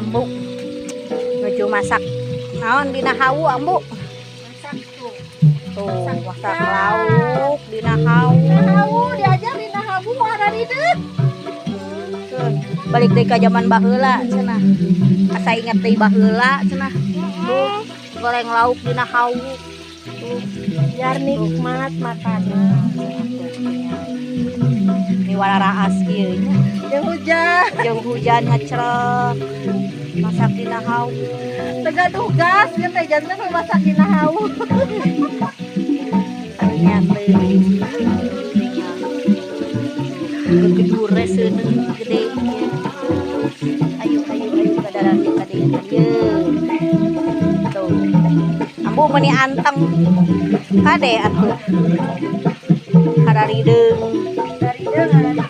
ambu nuju masak naon dina hawu ambu Masak tuh. tuh masak lauk dina hawu Hawu diajar dina hawu ada di dek. balik deui ka zaman baheula cenah asa inget deui baheula cenah tuh goreng lauk dina hawu tuh Biar nikmat makanan. ini wararaas kieu nya Jeung hujan. jeung hujan ngecrek masak dina hawu Tegaduh gas geus teh janten masak dina hawu. nya teuing gedure seuneu gede ayo kadaran kadean ieu tuh ambu meuni anteng kade atuh hararideung Dari deung.